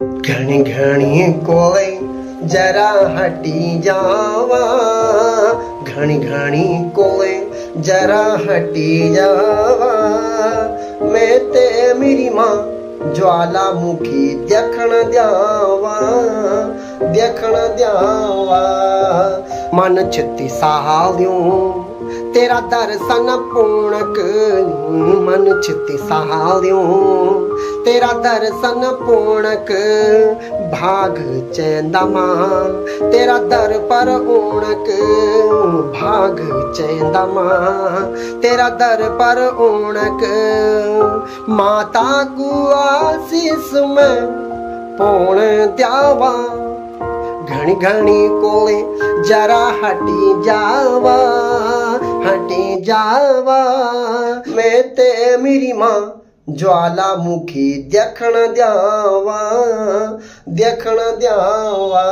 घणी घणी कोले जरा हटी जावा, घणी घणी कोले जरा हटी जावा। मैं ते मेरी मां ज्वालामुखी देखण द्यावा, देखण द्यावा। मन छिती सालियों तेरा दर्शन पूर्णक, मन छिती सालियों तेरा दर्शन पूर्णक। भाग चैंदा मां तेरा दर पर ऊणक, भाग चैंदा मां तेरा दर पर ऊणक। माता को आशीष में पूर्ण द्यावा, घणी घणी कोले जरा हटी जावा, हटी जावा। मैं ते मेरी मां ज्वालामुखी देखण द्यावा, देखण द्यावा।